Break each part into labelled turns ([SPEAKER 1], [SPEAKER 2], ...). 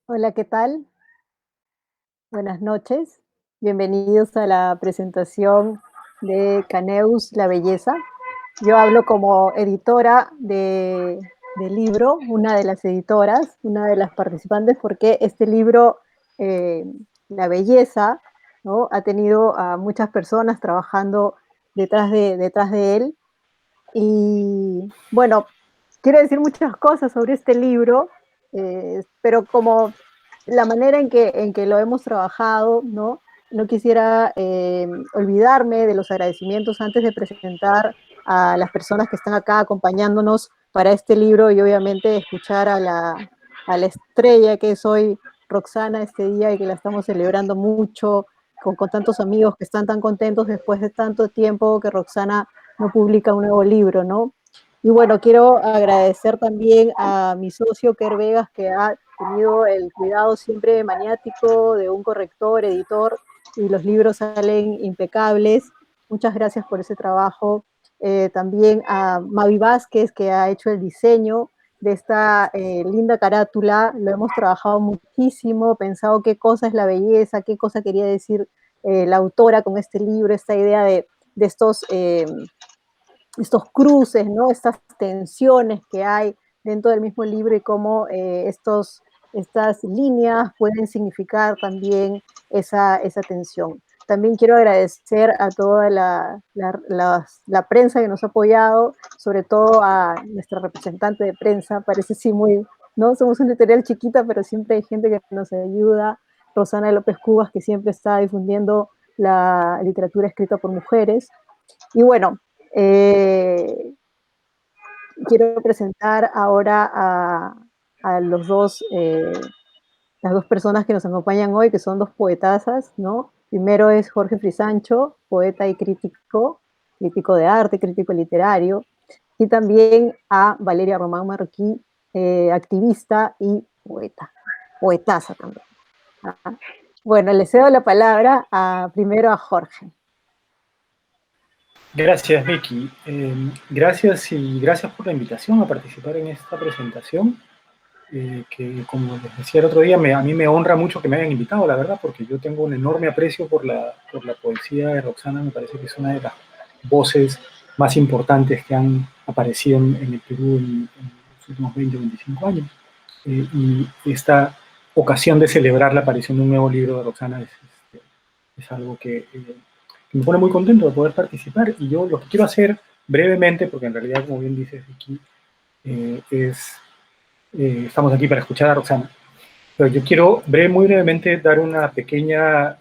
[SPEAKER 1] Hola, ¿qué tal? Buenas noches. Bienvenidos a la presentación de Caneus, La Belleza. Yo hablo como editora del libro, una de las editoras, una de las participantes, porque este libro, eh, La Belleza, ¿no? Ha tenido a muchas personas trabajando detrás de él. Y bueno, quiero decir muchas cosas sobre este libro, pero como la manera en que lo hemos trabajado, ¿no? No quisiera olvidarme de los agradecimientos antes de presentar a las personas que están acá acompañándonos para este libro y obviamente escuchar a la estrella que es hoy Roxana este día y que la estamos celebrando mucho con tantos amigos que están tan contentos después de tanto tiempo que Roxana no publica un nuevo libro, ¿no? Y bueno, quiero agradecer también a mi socio Ker Vegas, que ha tenido el cuidado siempre maniático de un corrector, editor, y los libros salen impecables. Muchas gracias por ese trabajo. También a Mavi Vázquez, que ha hecho el diseño de esta linda carátula. Lo hemos trabajado muchísimo, pensado qué cosa es la belleza, qué cosa quería decir la autora con este libro, esta idea de estos cruces, ¿no? Estas tensiones que hay dentro del mismo libro y cómo estas líneas pueden significar también esa tensión. También quiero agradecer a toda la prensa que nos ha apoyado, sobre todo a nuestra representante de prensa, parece sí muy, ¿no? Somos una editorial chiquita, pero siempre hay gente que nos ayuda, Rosana López Cubas, que siempre está difundiendo la literatura escrita por mujeres. Y bueno, eh, quiero presentar ahora a las dos personas que nos acompañan hoy, que son dos poetazas, ¿no? Primero es Jorge Frisancho, poeta y crítico de arte, crítico literario, y también a Valeria Román Marroquí, activista y poetaza también. ¿Ah? Bueno, le cedo la palabra primero a Jorge.
[SPEAKER 2] Gracias, Vicky. Gracias y gracias por la invitación a participar en esta presentación, que como les decía el otro día, a mí me honra mucho que me hayan invitado, la verdad, porque yo tengo un enorme aprecio por la poesía de Roxana. Me parece que es una de las voces más importantes que han aparecido en el Perú en los últimos 20 o 25 años. Y esta ocasión de celebrar la aparición de un nuevo libro de Roxana es algo que me pone muy contento de poder participar. Y yo lo que quiero hacer brevemente, porque en realidad, como bien dices, aquí estamos aquí para escuchar a Roxana, pero yo quiero muy brevemente dar un pequeño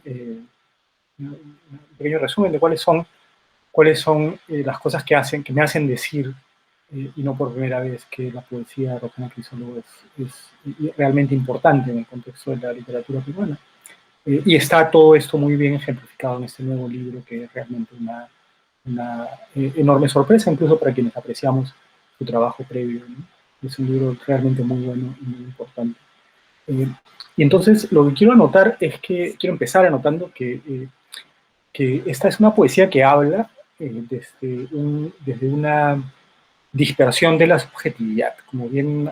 [SPEAKER 2] resumen de cuáles son las cosas que me hacen decir, y no por primera vez, que la poesía de Roxana Crisólogo es realmente importante en el contexto de la literatura peruana. Y está todo esto muy bien ejemplificado en este nuevo libro, que es realmente una enorme sorpresa, incluso para quienes apreciamos su trabajo previo, ¿no? Es un libro realmente muy bueno y muy importante. Eh, y entonces lo que quiero anotar es que quiero empezar anotando que esta es una poesía que habla desde una dispersión de la subjetividad, como bien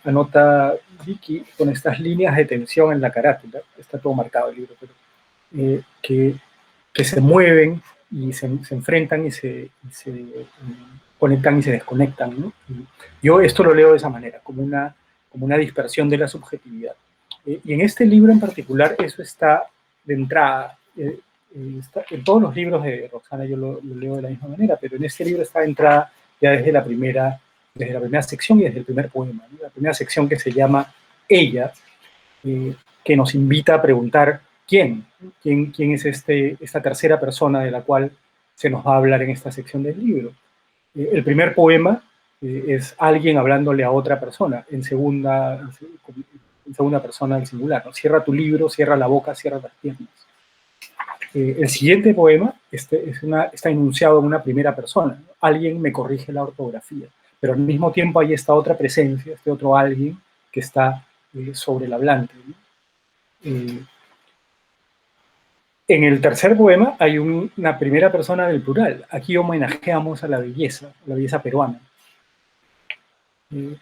[SPEAKER 2] anota Vicky, con estas líneas de tensión en la carátula. Está todo marcado el libro, pero eh, que, que se mueven y se enfrentan y se conectan y se desconectan, ¿no? Y yo esto lo leo de esa manera, como una dispersión de la subjetividad. Y en este libro en particular eso está de entrada. En todos los libros de Roxana yo lo leo de la misma manera, pero en este libro está de entrada ya desde la primera sección y desde el primer poema, ¿no? La primera sección, que se llama Ella, que nos invita a preguntar quién es esta tercera persona de la cual se nos va a hablar en esta sección del libro. El primer poema es alguien hablándole a otra persona, en segunda persona del singular, ¿no? Cierra tu libro, cierra la boca, cierra las piernas. El siguiente poema está enunciado en una primera persona, ¿no? Alguien me corrige la ortografía, pero al mismo tiempo hay esta otra presencia, este otro alguien que está sobre el hablante, ¿no? Eh, En el tercer poema hay una primera persona del plural. Aquí homenajeamos a la belleza peruana. Eh,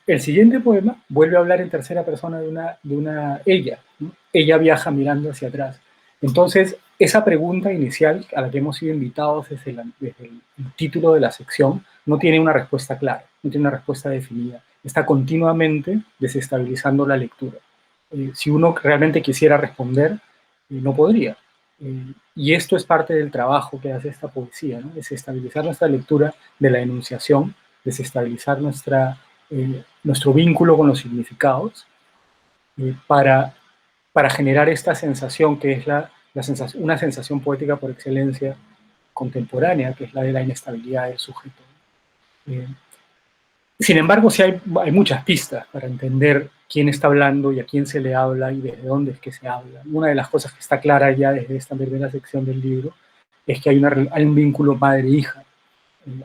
[SPEAKER 2] el siguiente poema vuelve a hablar en tercera persona de una ella, ¿no? Ella viaja mirando hacia atrás. Entonces, esa pregunta inicial a la que hemos sido invitados desde el título de la sección no tiene una respuesta clara, no tiene una respuesta definida. Está continuamente desestabilizando la lectura. Si uno realmente quisiera responder, no podría. Y esto es parte del trabajo que hace esta poesía, ¿no? Desestabilizar nuestra lectura de la enunciación, desestabilizar nuestro vínculo con los significados, para generar esta sensación que es una sensación poética por excelencia contemporánea, que es la de la inestabilidad del sujeto. Eh, Sin embargo, sí hay muchas pistas para entender quién está hablando y a quién se le habla y desde dónde es que se habla. Una de las cosas que está clara ya desde esta primera sección del libro es que hay un vínculo madre-hija.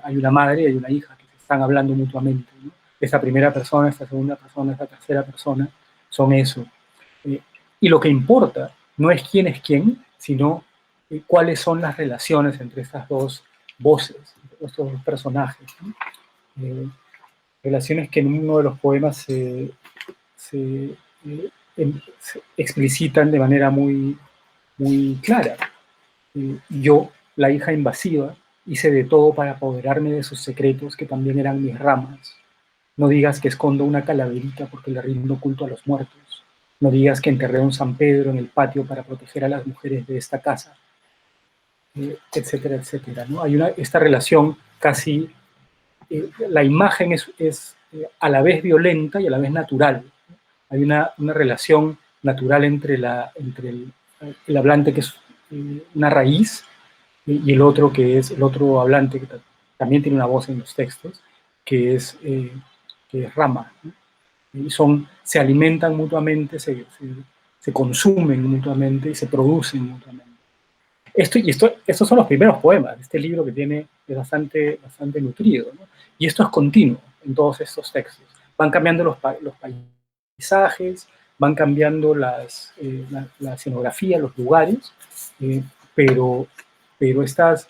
[SPEAKER 2] Hay una madre y hay una hija que se están hablando mutuamente, ¿no? Esta primera persona, esta segunda persona, esta tercera persona son eso. Eh, y lo que importa no es quién es quién, sino cuáles son las relaciones entre estas dos voces, estos dos personajes, ¿no? Relaciones que en uno de los poemas se explicitan de manera muy, muy clara. Yo, la hija invasiva, hice de todo para apoderarme de sus secretos que también eran mis ramas. No digas que escondo una calaverita porque le rindo culto a los muertos. No digas que enterré un San Pedro en el patio para proteger a las mujeres de esta casa, etcétera, etcétera, ¿no? Hay esta relación casi, la imagen es a la vez violenta y a la vez natural. Hay una relación natural entre el hablante, que es una raíz, y el otro, que es el otro hablante, que también tiene una voz en los textos, que es rama, ¿no? Y se alimentan mutuamente, se consumen mutuamente y se producen mutuamente. Estos son los primeros poemas. Este libro que tiene es bastante, bastante nutrido, ¿no? Y esto es continuo en todos estos textos. Van cambiando los paisajes, van cambiando la escenografía, los lugares, eh, pero, pero estas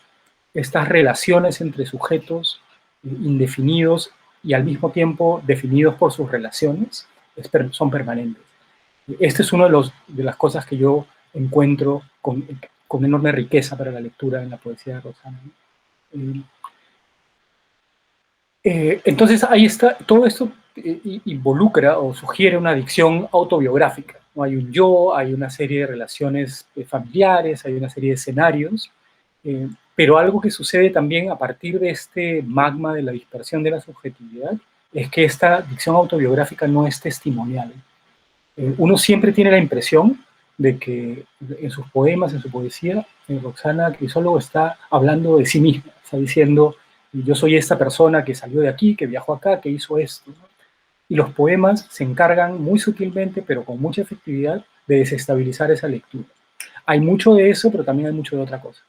[SPEAKER 2] relaciones entre sujetos indefinidos y al mismo tiempo definidos por sus relaciones son permanentes. Este es uno de las cosas que yo encuentro con enorme riqueza para la lectura en la poesía de Rosana, ¿no? Entonces, ahí está, todo esto involucra o sugiere una dicción autobiográfica, ¿no? Hay un yo, hay una serie de relaciones familiares, hay una serie de escenarios, pero algo que sucede también a partir de este magma de la dispersión de la subjetividad es que esta dicción autobiográfica no es testimonial. Uno siempre tiene la impresión de que en sus poemas, en su poesía, Roxana Crisólogo está hablando de sí misma, está diciendo: yo soy esta persona que salió de aquí, que viajó acá, que hizo esto, ¿no? Y los poemas se encargan muy sutilmente, pero con mucha efectividad, de desestabilizar esa lectura. Hay mucho de eso, pero también hay mucho de otra cosa.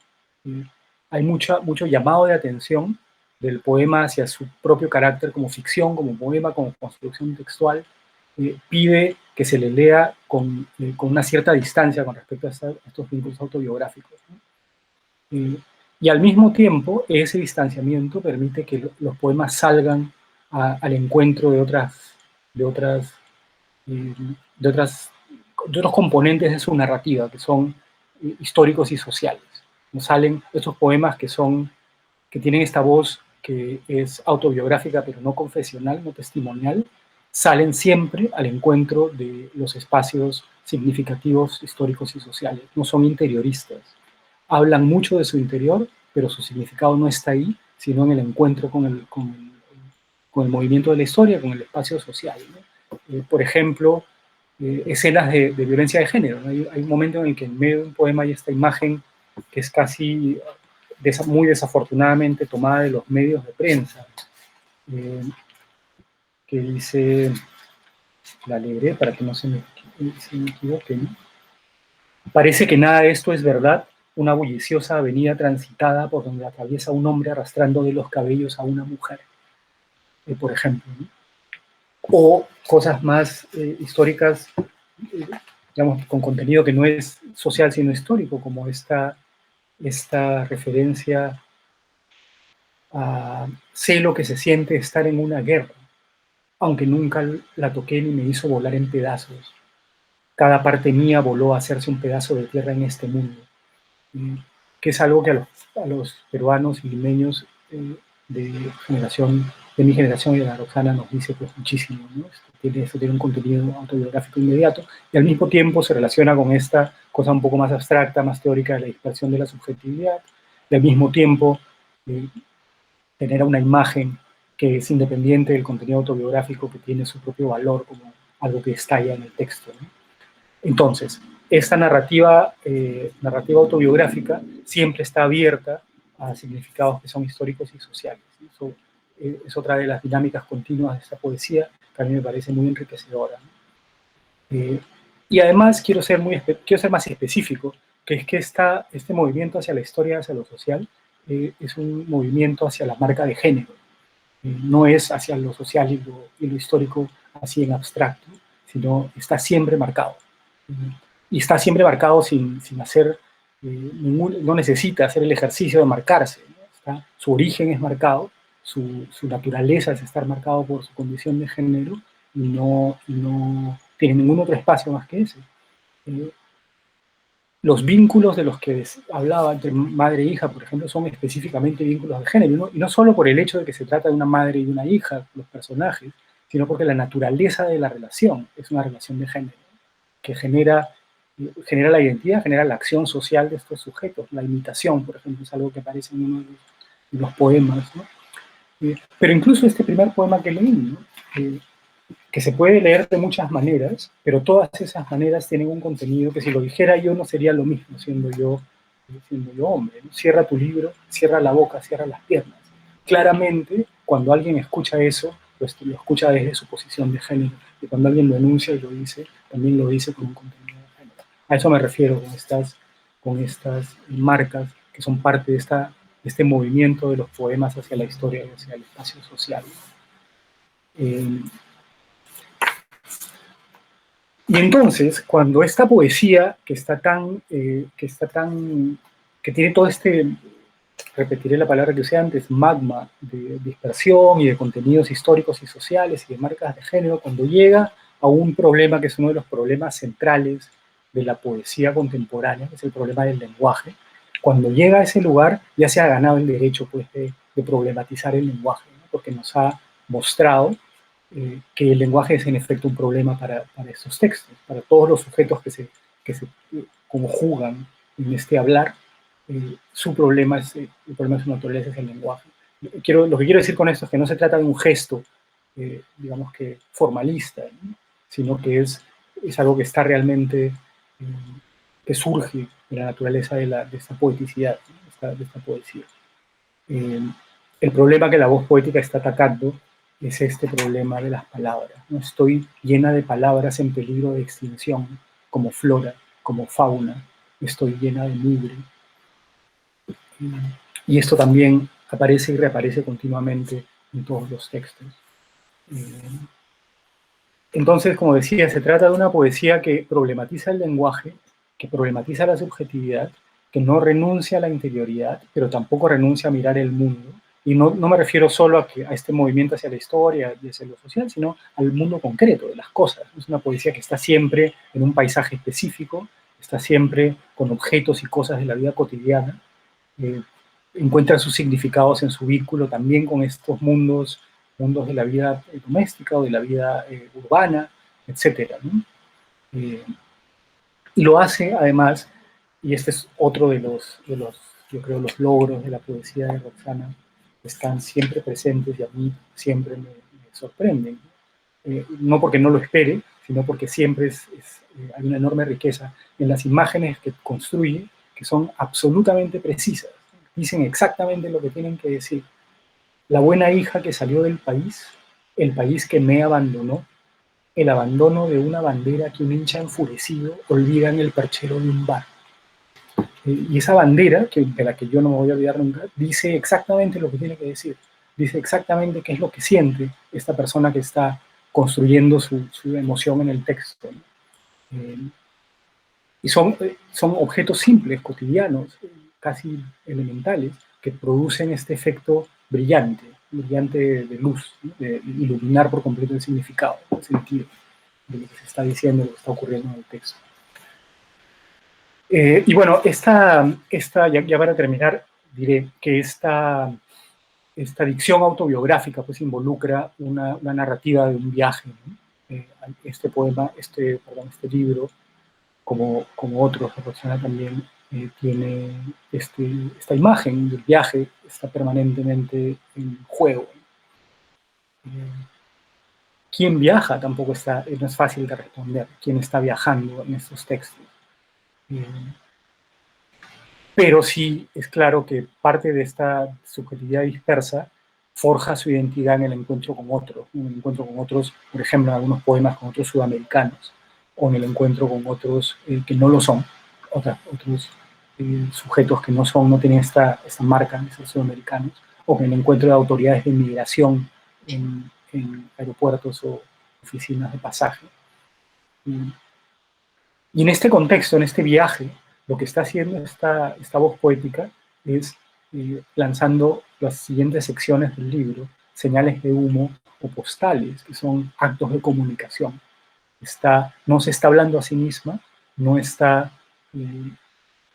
[SPEAKER 2] Hay mucho llamado de atención del poema hacia su propio carácter como ficción, como poema, como construcción textual. Pide que se le lea con una cierta distancia con respecto a estos vínculos autobiográficos, ¿no? Y al mismo tiempo, ese distanciamiento permite que los poemas salgan al encuentro de otras, eh, de otras, de otros componentes de su narrativa, que son históricos y sociales. Nos salen estos poemas que tienen esta voz que es autobiográfica, pero no confesional, no testimonial, salen siempre al encuentro de los espacios significativos, históricos y sociales. No son interioristas. Hablan mucho de su interior, pero su significado no está ahí, sino en el encuentro con el movimiento de la historia, con el espacio social, ¿no? Por ejemplo, escenas de violencia de género, ¿no? Hay un momento en el que en medio de un poema hay esta imagen que es casi muy desafortunadamente tomada de los medios de prensa, eh, que dice, la leeré para que no se me equivoque, ¿no? Parece que nada de esto es verdad, una bulliciosa avenida transitada por donde atraviesa un hombre arrastrando de los cabellos a una mujer, por ejemplo, ¿no? O cosas más históricas, eh, digamos, con contenido que no es social sino histórico, como esta referencia a sé lo que se siente estar en una guerra. aunque nunca la toqué ni me hizo volar en pedazos. Cada parte mía voló a hacerse un pedazo de tierra en este mundo, que es algo que a los peruanos y limeños de generación, de mi generación y de la Roxana nos dice pues muchísimo, ¿no? Esto tiene un contenido autobiográfico inmediato y al mismo tiempo se relaciona con esta cosa un poco más abstracta, más teórica de la dispersión de la subjetividad y al mismo tiempo eh, genera una imagen que es independiente del contenido autobiográfico, que tiene su propio valor como algo que estalla en el texto, ¿no? Entonces, esta narrativa autobiográfica siempre está abierta a significados que son históricos y sociales. Eso es otra de las dinámicas continuas de esta poesía que a mí me parece muy enriquecedora, ¿no? Y además quiero ser más específico, que es que este movimiento hacia la historia, hacia lo social, es un movimiento hacia la marca de género. No es hacia lo social y lo histórico así en abstracto, sino está siempre marcado. Y está siempre marcado sin hacer no necesita hacer el ejercicio de marcarse, ¿no? Su origen es marcado, su naturaleza es estar marcado por su condición de género y no tiene ningún otro espacio más que ese. Eh, los vínculos de los que hablaba entre madre e hija, por ejemplo, son específicamente vínculos de género, y no solo por el hecho de que se trata de una madre y una hija, los personajes, sino porque la naturaleza de la relación es una relación de género, que genera la identidad, genera la acción social de estos sujetos. La imitación, por ejemplo, es algo que aparece en uno de los poemas, ¿no? Pero incluso este primer poema que leí, ¿no? Que se puede leer de muchas maneras, pero todas esas maneras tienen un contenido que si lo dijera yo no sería lo mismo siendo yo hombre, ¿no? Cierra tu libro, cierra la boca, cierra las piernas. Claramente, cuando alguien escucha eso, pues lo escucha desde su posición de género, y cuando alguien lo enuncia y lo dice, también lo dice con un contenido de género. A eso me refiero con estas marcas que son parte de este movimiento de los poemas hacia la historia y hacia el espacio social. Eh, Y entonces, cuando esta poesía que tiene todo repetiré la palabra que usé antes, magma de dispersión y de contenidos históricos y sociales y de marcas de género, cuando llega a un problema que es uno de los problemas centrales de la poesía contemporánea, que es el problema del lenguaje, cuando llega a ese lugar ya se ha ganado el derecho pues, de problematizar el lenguaje, ¿no? Porque nos ha mostrado que el lenguaje es en efecto un problema para estos textos, para todos los sujetos que se conjugan en este hablar. Su problema es, el problema de su naturaleza es el lenguaje. Lo que quiero decir con esto es que no se trata de un gesto, digamos que formalista, ¿no? Sino que es algo que está realmente, que surge de la naturaleza de esta poeticidad, ¿no? de esta poesía. Eh, el problema que la voz poética está atacando es este problema de las palabras, ¿no? Estoy llena de palabras en peligro de extinción, como flora, como fauna, estoy llena de mugre. Y esto también aparece y reaparece continuamente en todos los textos. Entonces, como decía, se trata de una poesía que problematiza el lenguaje, que problematiza la subjetividad, que no renuncia a la interioridad, pero tampoco renuncia a mirar el mundo. Y no me refiero solo a este movimiento hacia la historia y hacia lo social, sino al mundo concreto de las cosas. Es una poesía que está siempre en un paisaje específico, está siempre con objetos y cosas de la vida cotidiana, eh, encuentra sus significados en su vínculo también con estos mundos de la vida doméstica o de la vida urbana, etcétera, ¿no? Y lo hace además, y este es otro yo creo, los logros de la poesía de Roxana, que están siempre presentes y a mí siempre me sorprenden. No porque no lo espere, sino porque siempre hay una enorme riqueza en las imágenes que construye, que son absolutamente precisas, dicen exactamente lo que tienen que decir. La buena hija que salió del país, el país que me abandonó, el abandono de una bandera que un hincha enfurecido olvida en el perchero de un bar. Y esa bandera, de la que yo no me voy a olvidar nunca, dice exactamente lo que tiene que decir. Dice exactamente qué es lo que siente esta persona que está construyendo su emoción en el texto, ¿no? Y son objetos simples, cotidianos, casi elementales, que producen este efecto brillante, brillante de luz, ¿no? De iluminar por completo el significado, el sentido de lo que se está diciendo, de lo que está ocurriendo en el texto. Y bueno, ya para terminar, diré que esta dicción autobiográfica pues involucra una narrativa de un viaje, ¿no? Este poema, este libro, como otros, Roxana también tiene esta imagen del viaje, está permanentemente en juego. ¿Quién viaja? Tampoco no es fácil de responder. ¿Quién está viajando en estos textos? Pero sí es claro que parte de esta subjetividad dispersa forja su identidad en el encuentro con otros, en el encuentro con otros, por ejemplo, en algunos poemas con otros sudamericanos, o en el encuentro con otros que no lo son, otros sujetos que no tienen esta marca de ser sudamericanos, o en el encuentro de autoridades de inmigración en aeropuertos o oficinas de pasaje. Y en este contexto, en este viaje, lo que está haciendo esta voz poética es lanzando las siguientes secciones del libro, señales de humo o postales, que son actos de comunicación. No se está hablando a sí misma, no está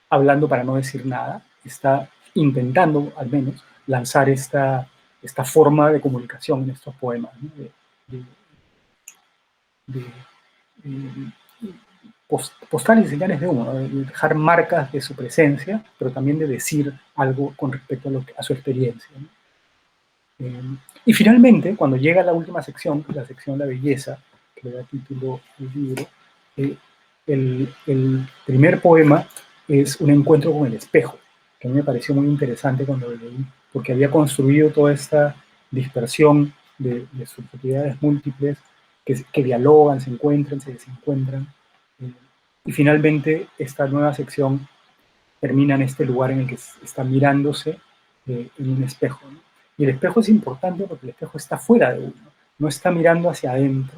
[SPEAKER 2] hablando para no decir nada, está intentando al menos lanzar esta forma de comunicación en estos poemas, ¿no? de postales y señales de humo, de dejar marcas de su presencia, pero también de decir algo con respecto a su experiencia, ¿no? Y finalmente, cuando llega a la última sección, la sección La Belleza, que le da título al libro, el primer poema es Un encuentro con el espejo, que a mí me pareció muy interesante cuando lo leí, porque había construido toda esta dispersión de subjetividades múltiples que dialogan, se encuentran, se desencuentran. Y finalmente, esta nueva sección termina en este lugar en el que está mirándose en un espejo, ¿no? Y el espejo es importante porque el espejo está fuera de uno, no está mirando hacia adentro,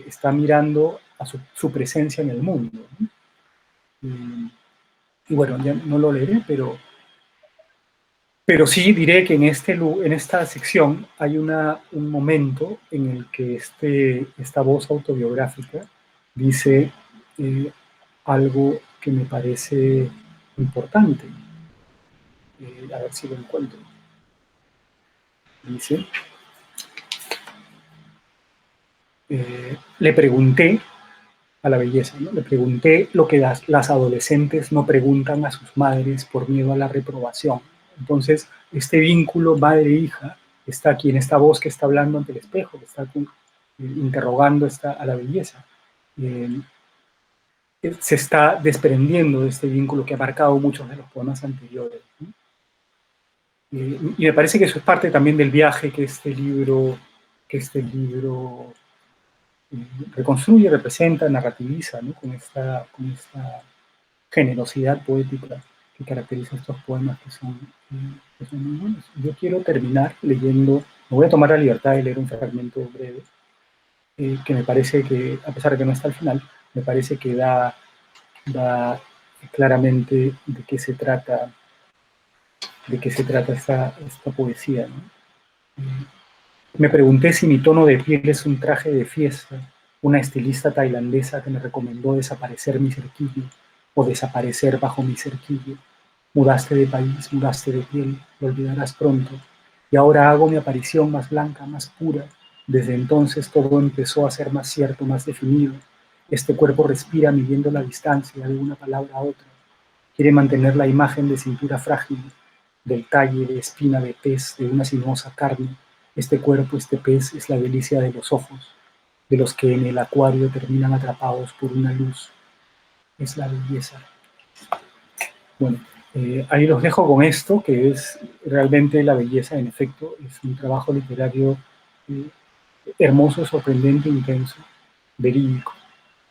[SPEAKER 2] está mirando a su presencia en el mundo, ¿no? Y bueno, ya no lo leeré, pero sí diré que en esta sección hay un momento en el que esta voz autobiográfica dice algo que me parece importante. A ver si lo encuentro. Dice, le pregunté a la belleza, ¿no? Le pregunté lo que las adolescentes no preguntan a sus madres por miedo a la reprobación. Entonces, este vínculo madre-hija está aquí en esta voz que está hablando ante el espejo, que está interrogando a la belleza. Se está desprendiendo de este vínculo que ha marcado muchos de los poemas anteriores, ¿no? Y me parece que eso es parte también del viaje que este libro reconstruye, representa, narrativiza, ¿no? con esta generosidad poética que caracteriza estos poemas que son muy buenos. Yo quiero terminar leyendo, me voy a tomar la libertad de leer un fragmento breve, que me parece que, a pesar de que no está al final, me parece que da claramente de qué se trata esta poesía, ¿no? Me pregunté si mi tono de piel es un traje de fiesta, una estilista tailandesa que me recomendó desaparecer mi cerquillo o desaparecer bajo mi cerquillo. Mudaste de país, mudaste de piel, lo olvidarás pronto. Y ahora hago mi aparición más blanca, más pura. Desde entonces todo empezó a ser más cierto, más definido. Este cuerpo respira midiendo la distancia de una palabra a otra. Quiere mantener la imagen de cintura frágil, del talle de espina de pez, de una sinuosa carne. Este cuerpo, este pez, es la delicia de los ojos, de los que en el acuario terminan atrapados por una luz. Es la belleza. Bueno, ahí los dejo con esto, que es realmente la belleza, en efecto, es un trabajo literario hermoso, sorprendente, intenso, verídico.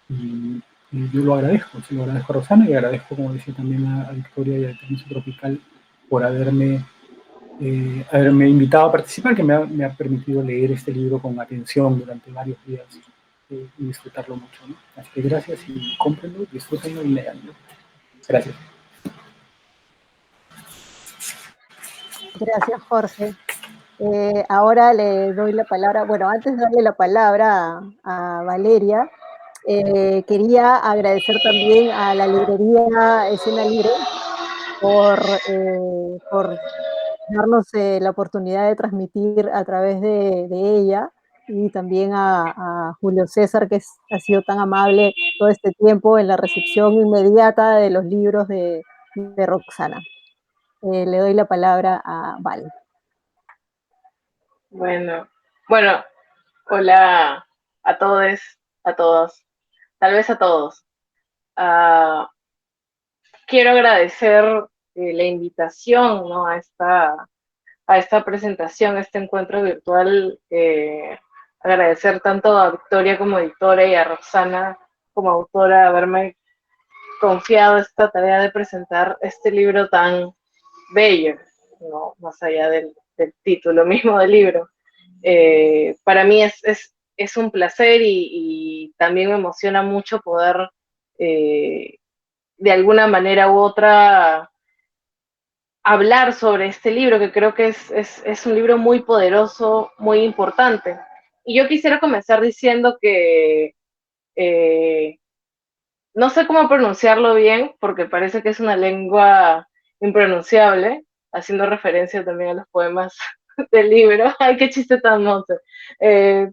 [SPEAKER 2] Y yo lo agradezco a Rosana y agradezco, como decía también a Victoria y al Permiso Tropical por haberme invitado a participar, que me ha permitido leer este libro con atención durante varios días y disfrutarlo mucho, ¿no? Así que gracias y cómprenlo, disfrútenlo y leanlo. Gracias.
[SPEAKER 1] Gracias, Jorge. Ahora le doy la palabra, bueno, antes de darle la palabra a Valeria, quería agradecer también a la librería Escena Libre por darnos la oportunidad de transmitir a través de ella y también a Julio César, ha sido tan amable todo este tiempo en la recepción inmediata de los libros de Roxana. Le doy la palabra a Val.
[SPEAKER 3] Bueno, hola a todos, a todas, tal vez a todos. Ah, quiero agradecer la invitación, ¿no? A esta presentación, a este encuentro virtual. Agradecer tanto a Victoria como editora y a Roxana como autora haberme confiado esta tarea de presentar este libro tan bello, ¿no? Más allá del título mismo del libro. Para mí es un placer y también me emociona mucho poder, de alguna manera u otra, hablar sobre este libro, que creo que es un libro muy poderoso, muy importante. Y yo quisiera comenzar diciendo que no sé cómo pronunciarlo bien, porque parece que es una lengua impronunciable, haciendo referencia también a los poemas del libro. Ay, qué chiste tan monte. Eh,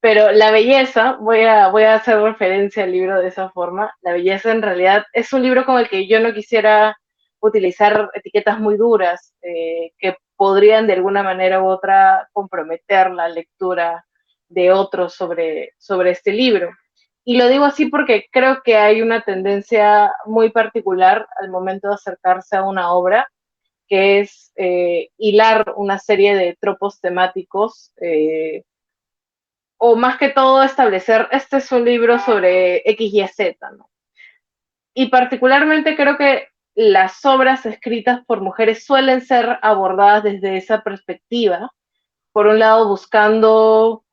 [SPEAKER 3] pero la belleza, voy a hacer referencia al libro de esa forma. La belleza en realidad es un libro con el que yo no quisiera utilizar etiquetas muy duras, que podrían de alguna manera u otra comprometer la lectura de otros sobre este libro. Y lo digo así porque creo que hay una tendencia muy particular al momento de acercarse a una obra, que es hilar una serie de tropos temáticos, o más que todo establecer, este es un libro sobre X, Y, Z, ¿no? Y particularmente creo que las obras escritas por mujeres suelen ser abordadas desde esa perspectiva, por un lado buscando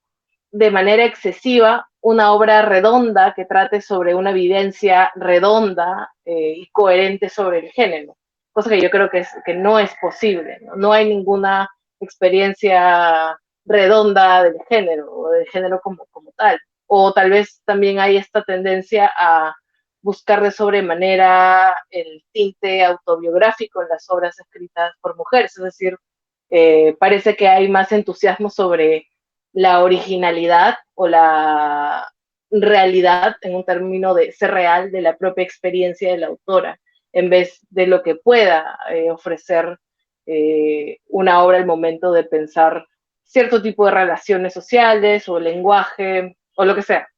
[SPEAKER 3] de manera excesiva una obra redonda que trate sobre una vivencia redonda y coherente sobre el género, cosa que yo creo que no es posible, ¿no? No hay ninguna experiencia redonda del género o del género como tal. O tal vez también hay esta tendencia a buscar de sobremanera el tinte autobiográfico en las obras escritas por mujeres, es decir, parece que hay más entusiasmo sobre la originalidad o la realidad, en un término de ser real, de la propia experiencia de la autora, en vez de lo que pueda ofrecer una obra al momento de pensar cierto tipo de relaciones sociales o lenguaje o lo que sea.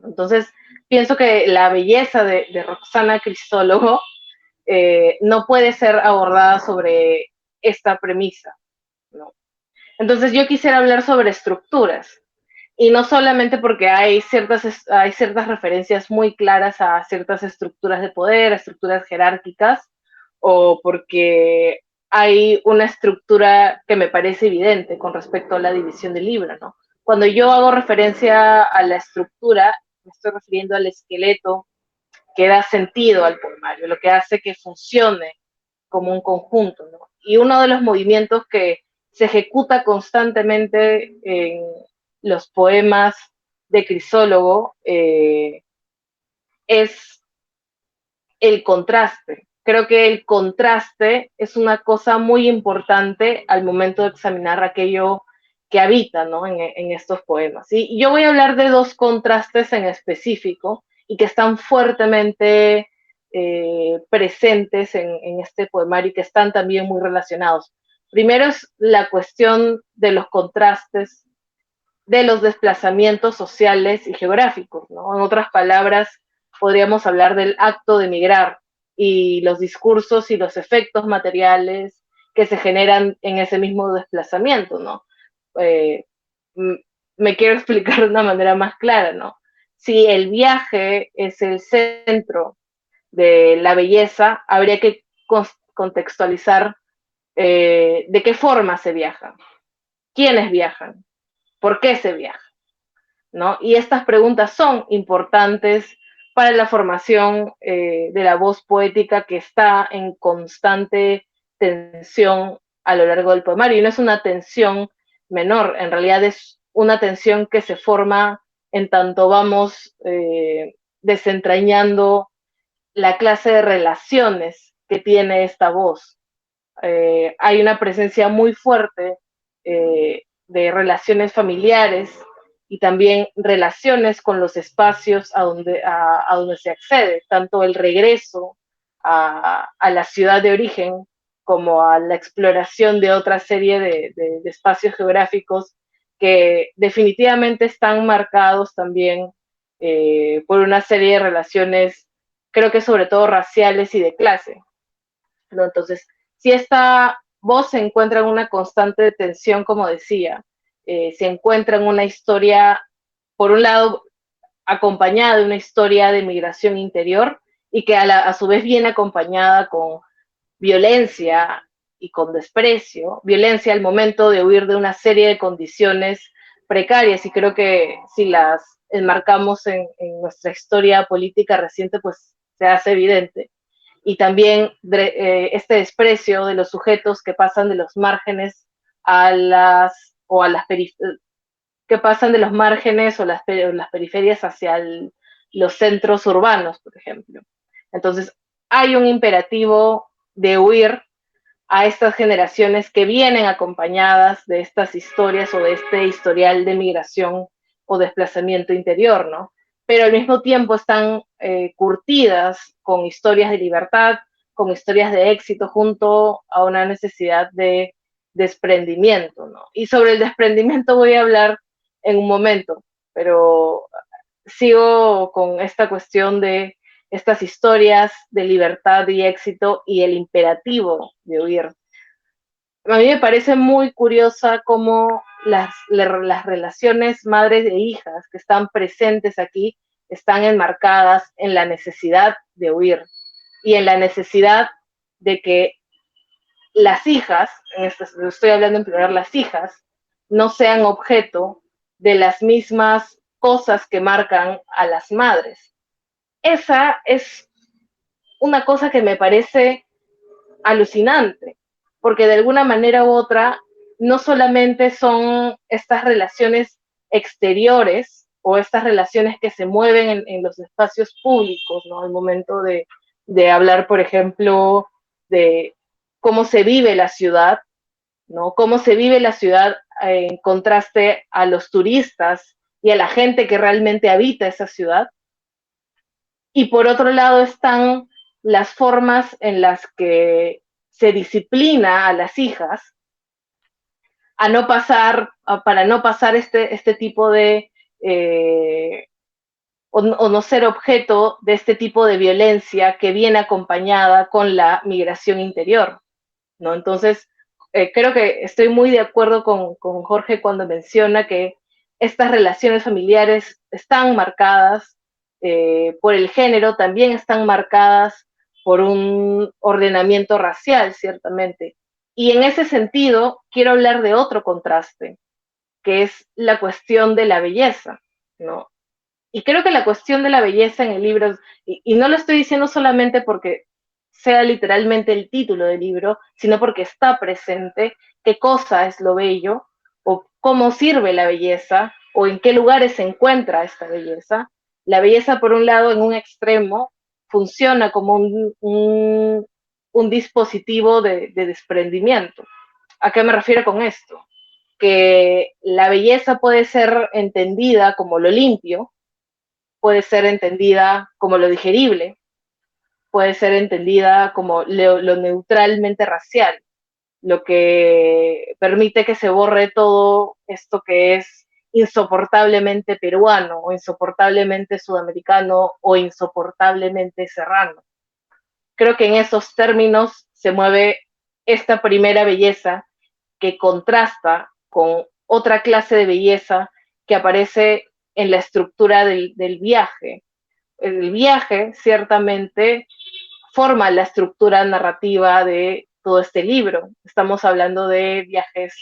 [SPEAKER 3] Entonces, pienso que la belleza de Roxana Crisólogo no puede ser abordada sobre esta premisa, ¿no? Entonces, yo quisiera hablar sobre estructuras, y no solamente porque hay ciertas referencias muy claras a ciertas estructuras de poder, estructuras jerárquicas, o porque hay una estructura que me parece evidente con respecto a la división del libro, ¿no? Cuando yo hago referencia a la estructura, me estoy refiriendo al esqueleto que da sentido al poemario, lo que hace que funcione como un conjunto, ¿no? Y uno de los movimientos que se ejecuta constantemente en los poemas de Crisólogo es el contraste. Creo que el contraste es una cosa muy importante al momento de examinar aquello que habita, ¿no? en estos poemas. Y yo voy a hablar de dos contrastes en específico y que están fuertemente presentes en este poemario y que están también muy relacionados. Primero es la cuestión de los contrastes, de los desplazamientos sociales y geográficos, ¿no? En otras palabras, podríamos hablar del acto de migrar y los discursos y los efectos materiales que se generan en ese mismo desplazamiento, ¿no? Eh, Me quiero explicar de una manera más clara, ¿no? Si el viaje es el centro de la belleza, habría que contextualizar de qué forma se viaja, quiénes viajan, por qué se viaja, ¿no? Y estas preguntas son importantes para la formación de la voz poética, que está en constante tensión a lo largo del poemario, y no es una tensión menor, en realidad es una tensión que se forma en tanto vamos desentrañando la clase de relaciones que tiene esta voz. Hay una presencia muy fuerte de relaciones familiares y también relaciones con los espacios a donde se accede, tanto el regreso a la ciudad de origen como a la exploración de otra serie de espacios geográficos que definitivamente están marcados también por una serie de relaciones, creo que sobre todo raciales y de clase, ¿no? Entonces, si esta voz se encuentra en una constante tensión, como decía, se encuentra en una historia, por un lado, acompañada de una historia de migración interior y que a su vez viene acompañada con violencia y con desprecio, violencia al momento de huir de una serie de condiciones precarias, y creo que si las enmarcamos en nuestra historia política reciente, pues se hace evidente. Y también este desprecio de los sujetos que pasan de los márgenes a las, o a las que pasan de los márgenes o las periferias hacia los centros urbanos, por ejemplo. Entonces, hay un imperativo de huir a estas generaciones que vienen acompañadas de estas historias o de este historial de migración o desplazamiento interior, ¿no? Pero al mismo tiempo están curtidas con historias de libertad, con historias de éxito, junto a una necesidad de desprendimiento, ¿no? Y sobre el desprendimiento voy a hablar en un momento, pero sigo con esta cuestión de estas historias de libertad y éxito y el imperativo de huir. A mí me parece muy curiosa cómo las relaciones madres e hijas que están presentes aquí están enmarcadas en la necesidad de huir y en la necesidad de que las hijas, estoy hablando en plural, las hijas, no sean objeto de las mismas cosas que marcan a las madres. Esa es una cosa que me parece alucinante, porque de alguna manera u otra no solamente son estas relaciones exteriores o estas relaciones que se mueven en los espacios públicos, ¿no? Al momento de hablar, por ejemplo, de cómo se vive la ciudad, ¿no? Cómo se vive la ciudad en contraste a los turistas y a la gente que realmente habita esa ciudad. Y por otro lado están las formas en las que se disciplina a las hijas a no pasar, para no pasar este tipo de, o no ser objeto de este tipo de violencia que viene acompañada con la migración interior, ¿no? Entonces, creo que estoy muy de acuerdo con Jorge cuando menciona que estas relaciones familiares están marcadas por el género, también están marcadas por un ordenamiento racial, ciertamente. Y en ese sentido, quiero hablar de otro contraste, que es la cuestión de la belleza, ¿no? Y creo que la cuestión de la belleza en el libro, y no lo estoy diciendo solamente porque sea literalmente el título del libro, sino porque está presente qué cosa es lo bello, o cómo sirve la belleza, o en qué lugares se encuentra esta belleza. La belleza, por un lado, en un extremo, funciona como un dispositivo de desprendimiento. ¿A qué me refiero con esto? Que la belleza puede ser entendida como lo limpio, puede ser entendida como lo digerible, puede ser entendida como lo neutralmente racial, lo que permite que se borre todo esto que es insoportablemente peruano o insoportablemente sudamericano o insoportablemente serrano. Creo que en esos términos se mueve esta primera belleza que contrasta con otra clase de belleza que aparece en la estructura del viaje. El viaje ciertamente forma la estructura narrativa de todo este libro. Estamos hablando de viajes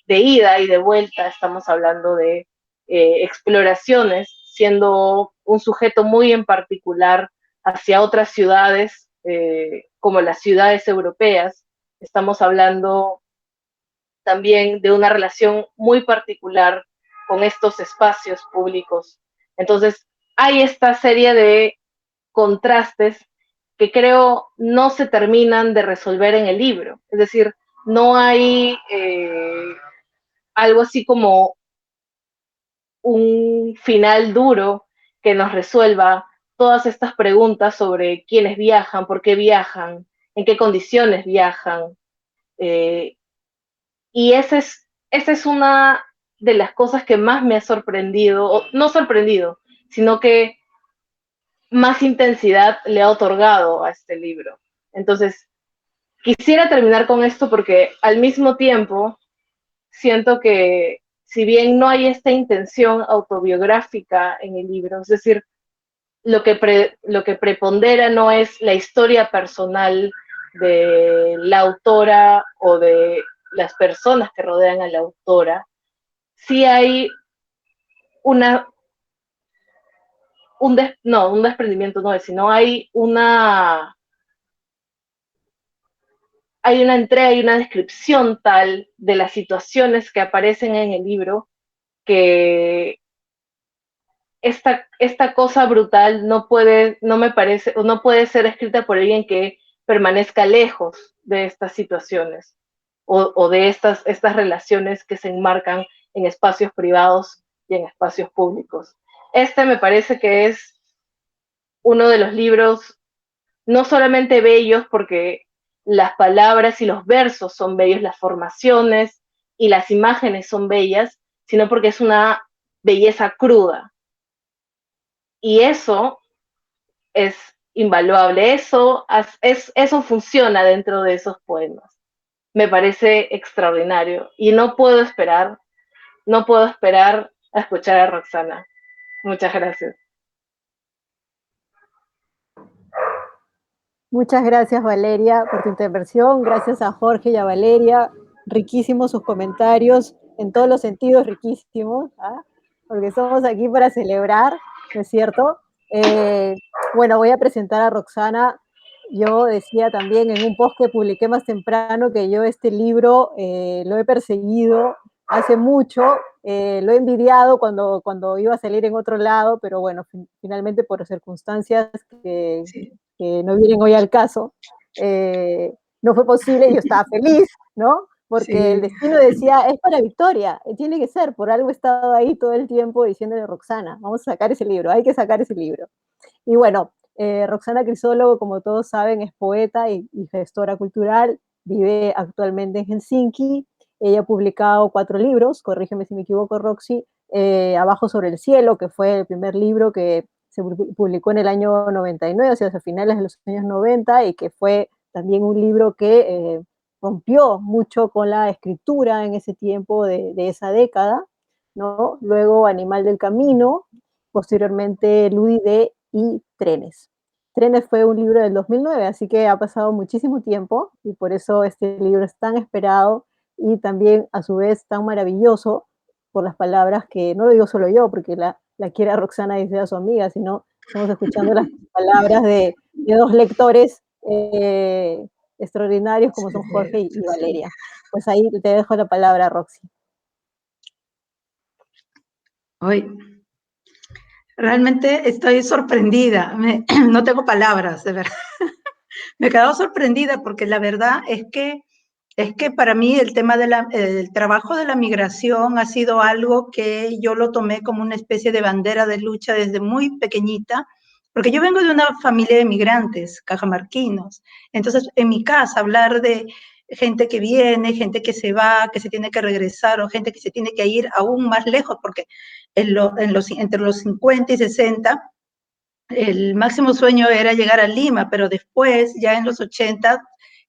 [SPEAKER 3] de ida y de vuelta, estamos hablando de exploraciones, siendo un sujeto muy en particular hacia otras ciudades, como las ciudades europeas. Estamos hablando también de una relación muy particular con estos espacios públicos. Entonces, hay esta serie de contrastes que creo no se terminan de resolver en el libro. Es decir, no hay algo así como un final duro que nos resuelva todas estas preguntas sobre quiénes viajan, por qué viajan, en qué condiciones viajan. Eh, y esa es una de las cosas que más me ha sorprendido, o no sorprendido, sino que más intensidad le ha otorgado a este libro. Entonces, quisiera terminar con esto porque al mismo tiempo siento que si bien no hay esta intención autobiográfica en el libro, es decir, lo que prepondera no es la historia personal de la autora o de las personas que rodean a la autora, sí hay una, un desprendimiento no es, sino hay una entrega y una descripción tal de las situaciones que aparecen en el libro que esta cosa brutal no me parece, o no puede ser escrita por alguien que permanezca lejos de estas situaciones o de estas relaciones que se enmarcan en espacios privados y en espacios públicos. Este me parece que es uno de los libros no solamente bellos porque las palabras y los versos son bellos, las formaciones y las imágenes son bellas, sino porque es una belleza cruda. Y eso es invaluable, eso funciona dentro de esos poemas. Me parece extraordinario y no puedo esperar a escuchar a Roxana. Muchas gracias.
[SPEAKER 1] Muchas gracias, Valeria, por tu intervención. Gracias a Jorge y a Valeria. Riquísimos sus comentarios, en todos los sentidos riquísimos, ¿ah? Porque somos aquí para celebrar, ¿no es cierto? Bueno, voy a presentar a Roxana. Yo decía también en un post que publiqué más temprano que yo este libro lo he perseguido hace mucho, lo he envidiado cuando iba a salir en otro lado, pero bueno, finalmente por circunstancias que no vienen hoy al caso, no fue posible y yo estaba feliz, ¿no? Porque el destino decía, es para Victoria, tiene que ser, por algo he estado ahí todo el tiempo diciéndole, Roxana, vamos a sacar ese libro, hay que sacar ese libro. Y bueno, Roxana Crisólogo, como todos saben, es poeta y gestora cultural, vive actualmente en Helsinki, ella ha publicado 4 libros, corrígeme si me equivoco, Roxy, Abajo sobre el cielo, que fue el primer libro que se publicó en el año 99, o sea, a finales de los años 90, y que fue también un libro que rompió mucho con la escritura en ese tiempo de esa década, ¿no? Luego Animal del Camino, posteriormente Ludi D y Trenes. Trenes fue un libro del 2009, así que ha pasado muchísimo tiempo y por eso este libro es tan esperado y también a su vez tan maravilloso por las palabras que no lo digo solo yo, porque la quiera Roxana y sea su amiga, sino estamos escuchando las palabras de 2 lectores extraordinarios como son Jorge y Valeria. Pues ahí te dejo la palabra, Roxy.
[SPEAKER 4] Hoy realmente estoy sorprendida, no tengo palabras, de verdad. Me he quedado sorprendida porque la verdad es que para mí el tema del trabajo de la migración ha sido algo que yo lo tomé como una especie de bandera de lucha desde muy pequeñita, porque yo vengo de una familia de migrantes, cajamarquinos. Entonces, en mi casa, hablar de gente que viene, gente que se va, que se tiene que regresar, o gente que se tiene que ir aún más lejos, porque entre los 50 y 60, el máximo sueño era llegar a Lima, pero después, ya en los 80,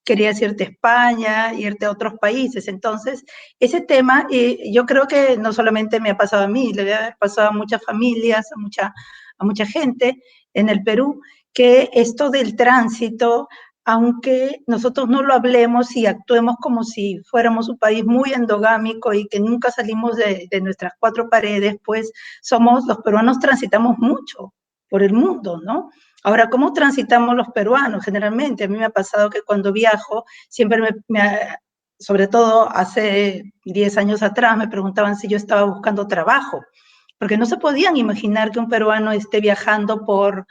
[SPEAKER 4] querías irte a España, irte a otros países. Entonces, ese tema, yo creo que no solamente me ha pasado a mí, le debe haber pasado a muchas familias, a mucha gente en el Perú, que esto del tránsito, aunque nosotros no lo hablemos y actuemos como si fuéramos un país muy endogámico y que nunca salimos de nuestras 4 paredes, pues los peruanos transitamos mucho por el mundo, ¿no? Ahora, ¿cómo transitamos los peruanos? Generalmente, a mí me ha pasado que cuando viajo, siempre sobre todo hace 10 años atrás, me preguntaban si yo estaba buscando trabajo, porque no se podían imaginar que un peruano esté viajando por,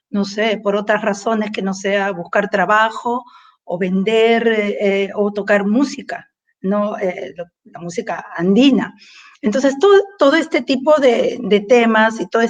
[SPEAKER 4] no sé, por otras razones que no sea buscar trabajo o vender o tocar música, ¿no? La música andina. Entonces, todo este tipo de temas y toda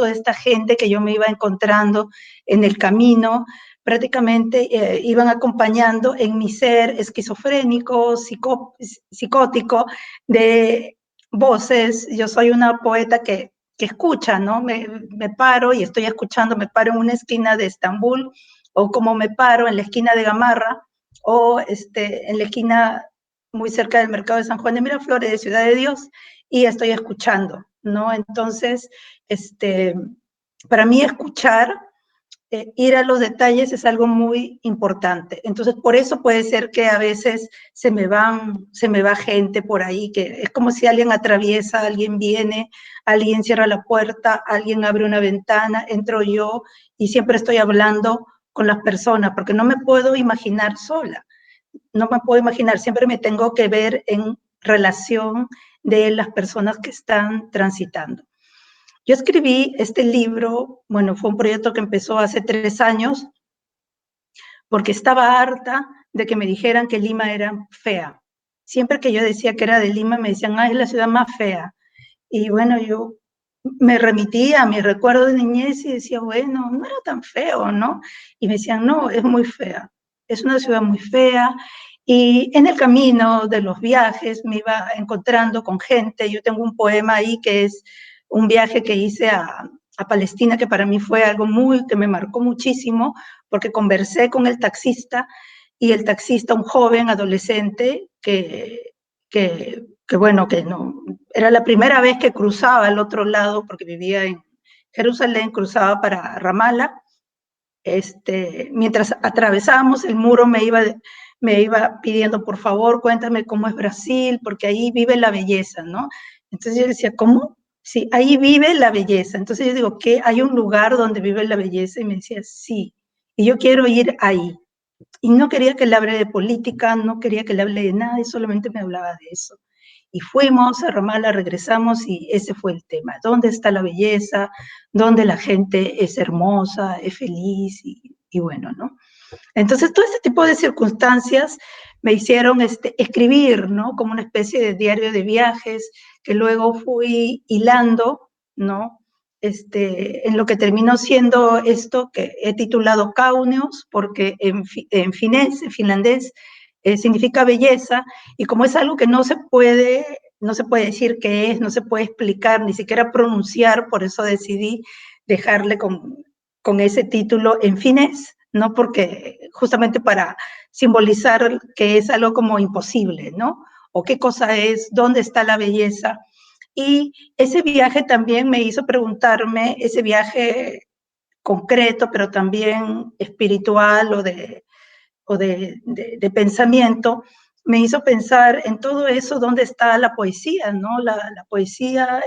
[SPEAKER 4] esta gente que yo me iba encontrando en el camino, prácticamente iban acompañando en mi ser esquizofrénico, psicótico, de voces. Yo soy una poeta que escucha, ¿no? Me paro y estoy escuchando, me paro en una esquina de Estambul, o como me paro en la esquina de Gamarra, o en la esquina muy cerca del mercado de San Juan de Miraflores, de Ciudad de Dios, y estoy escuchando, ¿no? Entonces, para mí escuchar, ir a los detalles es algo muy importante. Entonces, por eso puede ser que a veces se me va gente por ahí, que es como si alguien atraviesa, alguien viene, alguien cierra la puerta, alguien abre una ventana, entro yo y siempre estoy hablando con las personas, porque no me puedo imaginar sola, no me puedo imaginar, siempre me tengo que ver en relación de las personas que están transitando. Yo escribí este libro, bueno, fue un proyecto que empezó hace 3 años, porque estaba harta de que me dijeran que Lima era fea. Siempre que yo decía que era de Lima, me decían, es la ciudad más fea. Y bueno, yo me remitía a mi recuerdo de niñez y decía, bueno, no era tan feo, ¿no? Y me decían, no, es muy fea. Es una ciudad muy fea. Y en el camino de los viajes me iba encontrando con gente. Yo tengo un poema ahí que es un viaje que hice a Palestina, que para mí fue algo que me marcó muchísimo, porque conversé con el taxista, y el taxista, un joven adolescente que bueno, que no, era la primera vez que cruzaba al otro lado, porque vivía en Jerusalén, cruzaba para Ramallah. Mientras atravesábamos el muro me iba pidiendo, por favor, cuéntame cómo es Brasil, porque ahí vive la belleza, ¿no? Entonces yo decía, ¿cómo? Sí, ahí vive la belleza. Entonces yo digo, ¿qué? ¿Hay un lugar donde vive la belleza? Y me decía, sí, y yo quiero ir ahí. Y no quería que le hable de política, no quería que le hable de nada, y solamente me hablaba de eso. Y fuimos a Ramallah, regresamos, y ese fue el tema. ¿Dónde está la belleza? ¿Dónde la gente es hermosa, es feliz? Y bueno, ¿no? Entonces, todo este tipo de circunstancias me hicieron escribir, ¿no? Como una especie de diario de viajes, que luego fui hilando, ¿no? En lo que terminó siendo esto que he titulado Kauneus, porque en finlandés, significa belleza, y como es algo que no se puede decir qué es, no se puede explicar, ni siquiera pronunciar, por eso decidí dejarle con ese título en finés, ¿no? Porque justamente para simbolizar que es algo como imposible, ¿no? O qué cosa es, dónde está la belleza. Y ese viaje también me hizo preguntarme, ese viaje concreto, pero también espiritual o de pensamiento, me hizo pensar en todo eso, dónde está la poesía, ¿no? La poesía,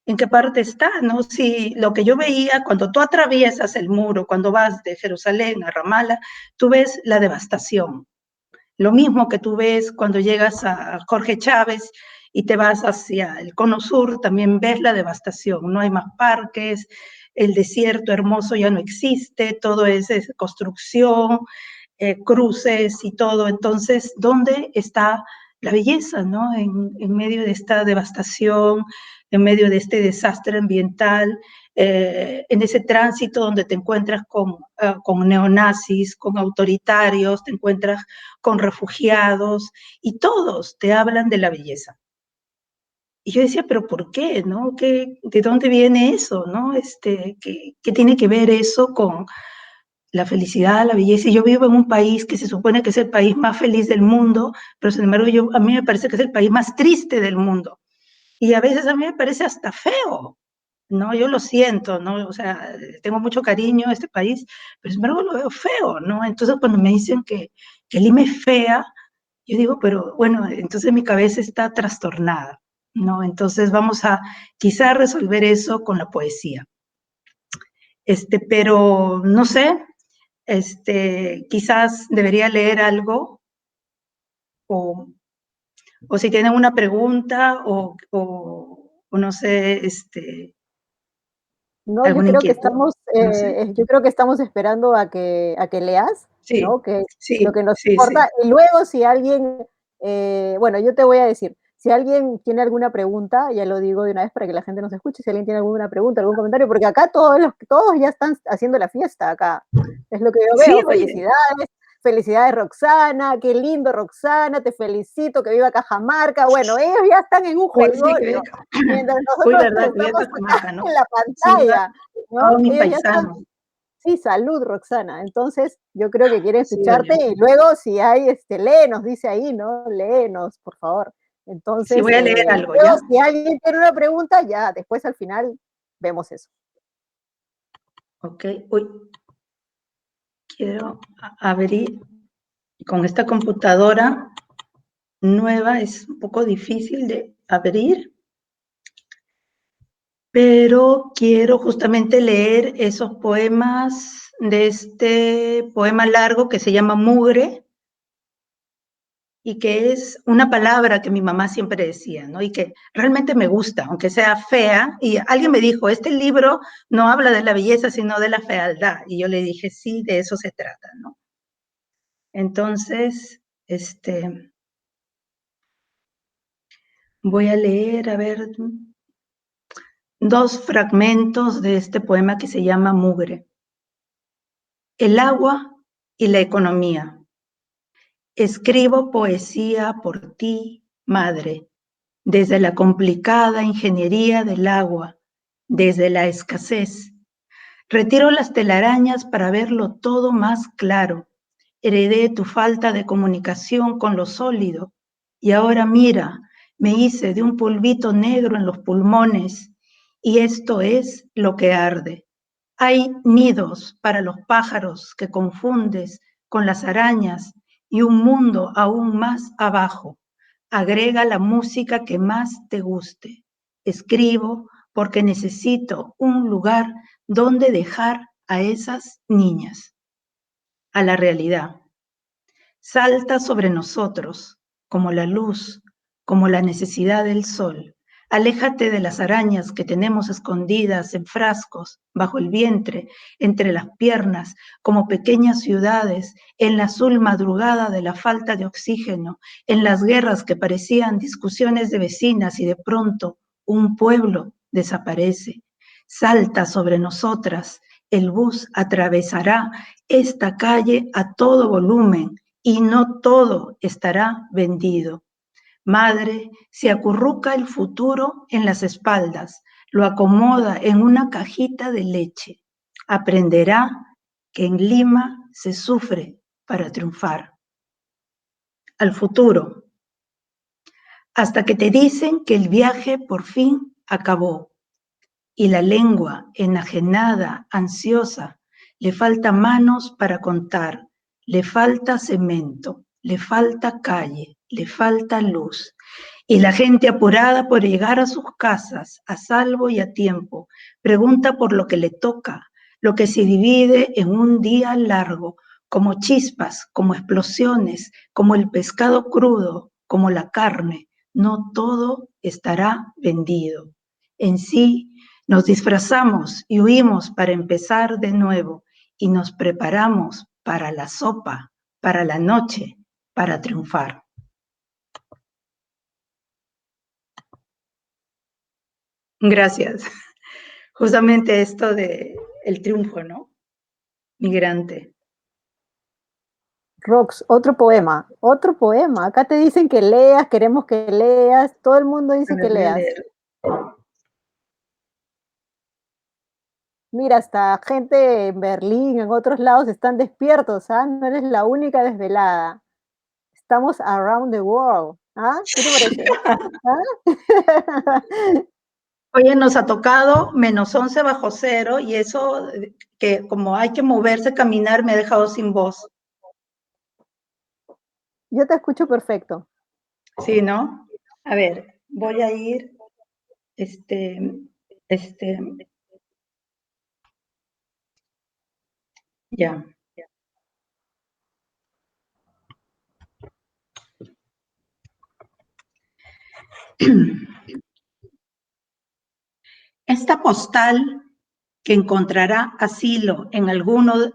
[SPEAKER 4] ¿en qué parte está? ¿No? Si lo que yo veía cuando tú atraviesas el muro, cuando vas de Jerusalén a Ramallah, tú ves la devastación. Lo mismo que tú ves cuando llegas a Jorge Chávez y te vas hacia el cono sur, también ves la devastación. No hay más parques, el desierto hermoso ya no existe, todo es construcción, cruces y todo. Entonces, ¿dónde está la belleza, ¿no? En medio de esta devastación, en medio de este desastre ambiental, en ese tránsito donde te encuentras con neonazis, con autoritarios, te encuentras con refugiados, y todos te hablan de la belleza. Y yo decía, ¿pero por qué? ¿No? ¿De dónde viene eso? ¿No? ¿Qué tiene que ver eso con la felicidad, la belleza? Y yo vivo en un país que se supone que es el país más feliz del mundo, pero sin embargo a mí me parece que es el país más triste del mundo. Y a veces a mí me parece hasta feo, ¿no? Yo lo siento, ¿no? O sea, tengo mucho cariño a este país, pero sin embargo lo veo feo, ¿no? Entonces cuando me dicen que Lima es fea, yo digo, pero bueno, entonces mi cabeza está trastornada, ¿no? Entonces vamos a quizá resolver eso con la poesía. Pero no sé, quizás debería leer algo o si tienen una pregunta o no sé,
[SPEAKER 1] No,
[SPEAKER 4] alguna inquietud, no sé.
[SPEAKER 1] yo creo que estamos esperando a que leas,
[SPEAKER 4] Sí,
[SPEAKER 1] ¿no? Que es lo
[SPEAKER 4] sí,
[SPEAKER 1] que nos
[SPEAKER 4] sí,
[SPEAKER 1] importa.
[SPEAKER 4] sí.
[SPEAKER 1] Y luego si alguien, bueno, yo te voy a decir, si alguien tiene alguna pregunta, ya lo digo de una vez para que la gente nos escuche, si alguien tiene alguna pregunta, algún comentario, porque acá todos ya están haciendo la fiesta acá. Es lo que yo
[SPEAKER 4] Sí,
[SPEAKER 1] veo.
[SPEAKER 4] oye,
[SPEAKER 1] Felicidades, felicidades Roxana, qué lindo Roxana, te felicito, que viva Cajamarca. Bueno, ellos ya están en un
[SPEAKER 4] pues sí, que
[SPEAKER 1] jolgorio, mientras
[SPEAKER 4] uy,
[SPEAKER 1] nosotros
[SPEAKER 4] verdad, que voy a
[SPEAKER 1] estamos
[SPEAKER 4] Cajamarca, ¿no?
[SPEAKER 1] en la
[SPEAKER 4] Sí, va,
[SPEAKER 1] pantalla, ¿no?
[SPEAKER 4] todos mis
[SPEAKER 1] Ellos ya están,
[SPEAKER 4] paisanos.
[SPEAKER 1] sí, salud, Roxana. Entonces, yo creo que quieren
[SPEAKER 4] Sí, oye.
[SPEAKER 1] escucharte y luego si hay, léenos, dice ahí, ¿no? Léenos, por favor.
[SPEAKER 4] Sí,
[SPEAKER 1] Entonces,
[SPEAKER 4] voy a leer algo,
[SPEAKER 1] luego
[SPEAKER 4] ¿ya?
[SPEAKER 1] si alguien tiene una pregunta, ya, después al final vemos eso.
[SPEAKER 4] Ok, uy, quiero abrir con esta computadora nueva, es un poco difícil de abrir, pero quiero justamente leer esos poemas de este poema largo que se llama Mugre, y que es una palabra que mi mamá siempre decía, ¿no? Y que realmente me gusta, aunque sea fea. Y alguien me dijo, este libro no habla de la belleza, sino de la fealdad. Y yo le dije, sí, de eso se trata, ¿no? Entonces, voy a leer, a ver, dos fragmentos de este poema que se llama Mugre. El agua y la economía. Escribo poesía por ti, madre, desde la complicada ingeniería del agua, desde la escasez. Retiro las telarañas para verlo todo más claro. Heredé tu falta de comunicación con lo sólido y ahora mira, me hice de un polvito negro en los pulmones y esto es lo que arde. Hay nidos para los pájaros que confundes con las arañas y un mundo aún más abajo. Agrega la música que más te guste. Escribo porque necesito un lugar donde dejar a esas niñas, a la realidad. Salta sobre nosotros, como la luz, como la necesidad del sol. Aléjate de las arañas que tenemos escondidas en frascos, bajo el vientre, entre las piernas, como pequeñas ciudades, en la azul madrugada de la falta de oxígeno, en las guerras que parecían discusiones de vecinas y de pronto un pueblo desaparece. Salta sobre nosotras, el bus atravesará esta calle a todo volumen y no todo estará vendido. Madre, se acurruca el futuro en las espaldas, lo acomoda en una cajita de leche. Aprenderá que en Lima se sufre para triunfar. Al futuro, hasta que te dicen que el viaje por fin acabó y la lengua enajenada, ansiosa, le falta manos para contar, le falta cemento, le falta calle, le falta luz. Y la gente apurada por llegar a sus casas, a salvo y a tiempo, pregunta por lo que le toca, lo que se divide en un día largo, como chispas, como explosiones, como el pescado crudo, como la carne. No todo estará vendido. En sí, nos disfrazamos y huimos para empezar de nuevo y nos preparamos para la sopa, para la noche, para triunfar. Gracias. Justamente esto de el triunfo, ¿no? Migrante.
[SPEAKER 1] Rox, otro poema, otro poema. Acá te dicen que leas, queremos que leas, todo el mundo
[SPEAKER 4] A
[SPEAKER 1] dice que
[SPEAKER 4] ver, voy a
[SPEAKER 1] leas.
[SPEAKER 4] leer.
[SPEAKER 1] Mira, hasta gente en Berlín, en otros lados están despiertos, ¿ah? No eres la única desvelada. Estamos around the world, ¿ah? ¿Qué te parece? ¿Ah?
[SPEAKER 4] Oye, nos ha tocado -11 bajo cero y eso que como hay que moverse, caminar, me ha dejado sin voz.
[SPEAKER 1] Yo te escucho perfecto.
[SPEAKER 4] Sí, ¿no? A ver, voy a ir, este, ya. Esta postal que encontrará asilo en alguno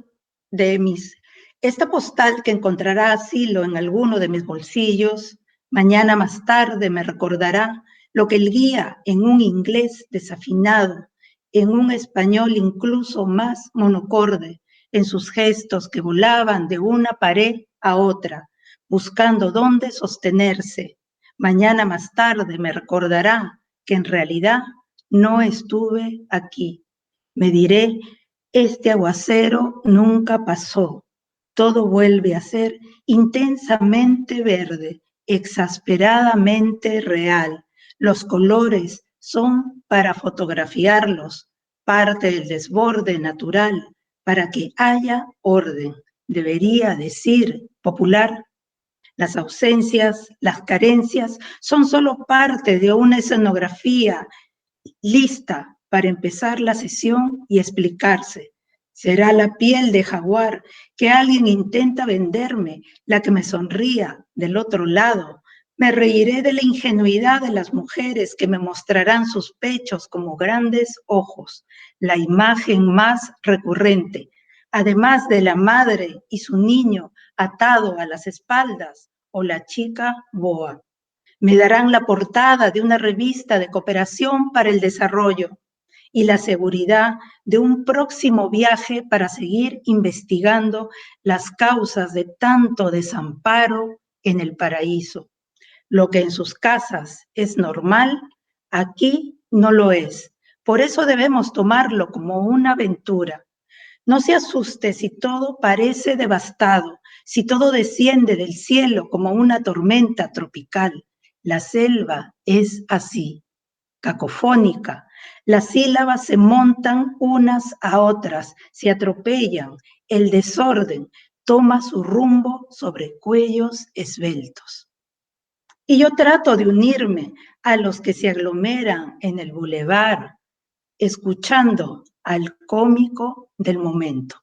[SPEAKER 4] de mis, esta postal que encontrará asilo en alguno de mis bolsillos, mañana más tarde me recordará lo que el guía en un inglés desafinado, en un español incluso más monocorde, en sus gestos que volaban de una pared a otra, buscando dónde sostenerse. Mañana más tarde me recordará que en realidad no estuve aquí. Me diré, este aguacero nunca pasó. Todo vuelve a ser intensamente verde, exasperadamente real. Los colores son para fotografiarlos, parte del desborde natural, para que haya orden. Debería decir popular. Las ausencias, las carencias son solo parte de una escenografía lista para empezar la sesión y explicarse. Será la piel de jaguar que alguien intenta venderme, la que me sonría del otro lado. Me reiré de la ingenuidad de las mujeres que me mostrarán sus pechos como grandes ojos, la imagen más recurrente, además de la madre y su niño atado a las espaldas o la chica boa. Me darán la portada de una revista de cooperación para el desarrollo y la seguridad de un próximo viaje para seguir investigando las causas de tanto desamparo en el paraíso. Lo que en sus casas es normal, aquí no lo es. Por eso debemos tomarlo como una aventura. No se asuste si todo parece devastado, si todo desciende del cielo como una tormenta tropical. La selva es así, cacofónica. Las sílabas se montan unas a otras, se atropellan. El desorden toma su rumbo sobre cuellos esbeltos. Y yo trato de unirme a los que se aglomeran en el bulevar, escuchando al cómico del momento.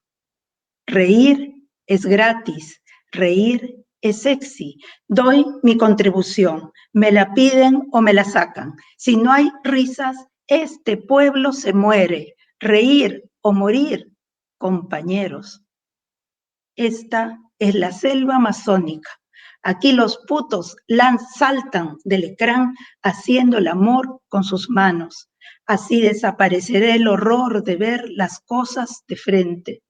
[SPEAKER 4] Reír es gratis, reír es sexy. Doy mi contribución, me la piden o me la sacan. Si no hay risas, este pueblo se muere. Reír o morir, compañeros. Esta es la selva amazónica. Aquí los putos saltan del ecrán haciendo el amor con sus manos. Así desaparecerá el horror de ver las cosas de frente.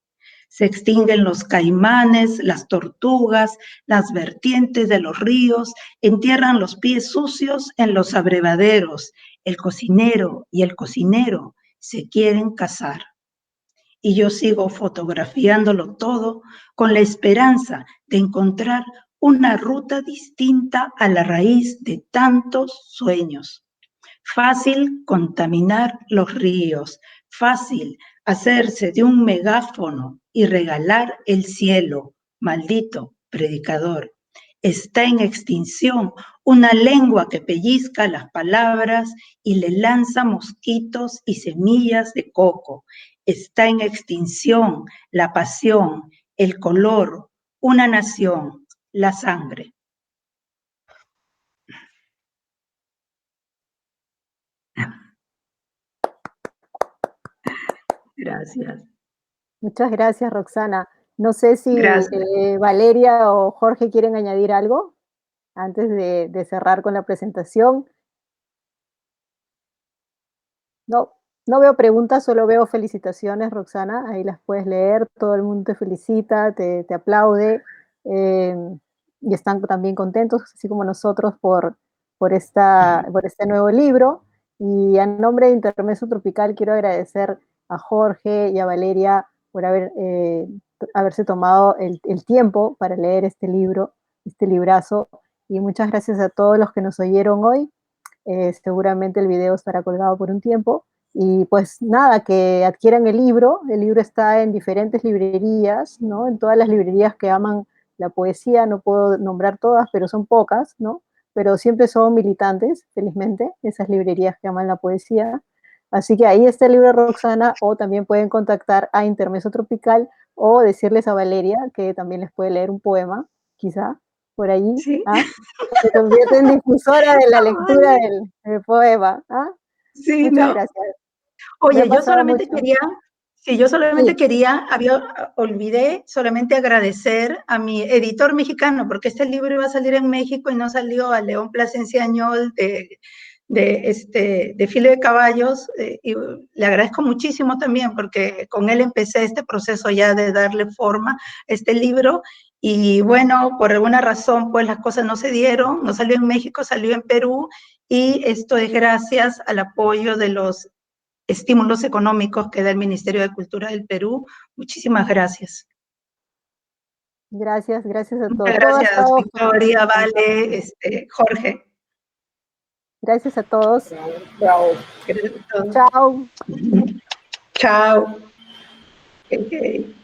[SPEAKER 4] Se extinguen los caimanes, las tortugas, las vertientes de los ríos, entierran los pies sucios en los abrevaderos. El cocinero y el cocinero se quieren casar. Y yo sigo fotografiándolo todo con la esperanza de encontrar una ruta distinta a la raíz de tantos sueños. Fácil contaminar los ríos, fácil hacerse de un megáfono y regalar el cielo, maldito predicador. Está en extinción una lengua que pellizca las palabras y le lanza mosquitos y semillas de coco. Está en extinción la pasión, el color, una nación, la sangre. Gracias.
[SPEAKER 1] Muchas gracias, Roxana. No sé si
[SPEAKER 4] Gracias.
[SPEAKER 1] Valeria o Jorge quieren añadir algo antes de cerrar con la presentación. No, no veo preguntas, solo veo felicitaciones, Roxana. Ahí las puedes leer. Todo el mundo te felicita, te aplaude eh, y están también contentos, así como nosotros, por este nuevo libro. Y a nombre de Intermezzo Tropical quiero agradecer a Jorge y a Valeria por haberse tomado el tiempo para leer este libro, este librazo. Y muchas gracias a todos los que nos oyeron hoy. Seguramente el video estará colgado por un tiempo. Y pues nada, que adquieran el libro está en diferentes librerías, ¿no? En todas las librerías que aman la poesía, no puedo nombrar todas, pero son pocas, ¿no? Pero siempre son militantes, felizmente, esas librerías que aman la poesía. Así que ahí está el libro de Roxana, o también pueden contactar a Intermezzo Tropical o decirles a Valeria que también les puede leer un poema, quizá. por allí,
[SPEAKER 4] Sí.
[SPEAKER 1] ¿ah? Se convierte en difusora de la lectura del poema, ¿ah?
[SPEAKER 4] Sí,
[SPEAKER 1] Muchas
[SPEAKER 4] no.
[SPEAKER 1] gracias. Me ha
[SPEAKER 4] Oye, yo
[SPEAKER 1] pasado
[SPEAKER 4] solamente
[SPEAKER 1] mucho.
[SPEAKER 4] quería, sí, yo solamente
[SPEAKER 1] Sí,
[SPEAKER 4] quería, olvidé solamente agradecer a mi editor mexicano, porque este libro iba a salir en México y no salió, a León Plasencia Añol de Filo de Caballos, y le agradezco muchísimo también, porque con él empecé este proceso ya de darle forma a este libro, y bueno, por alguna razón, pues las cosas no se dieron, no salió en México, salió en Perú, y esto es gracias al apoyo de los estímulos económicos que da el Ministerio de Cultura del Perú. Muchísimas gracias.
[SPEAKER 1] gracias, gracias a
[SPEAKER 4] Muchas
[SPEAKER 1] todos. Todo ha
[SPEAKER 4] gracias,
[SPEAKER 1] estado
[SPEAKER 4] Victoria,
[SPEAKER 1] fantástico.
[SPEAKER 4] Vale, Jorge.
[SPEAKER 1] Gracias a todos.
[SPEAKER 2] Bravo.
[SPEAKER 4] Gracias a todos.
[SPEAKER 1] Chao.
[SPEAKER 4] Chao. Okay.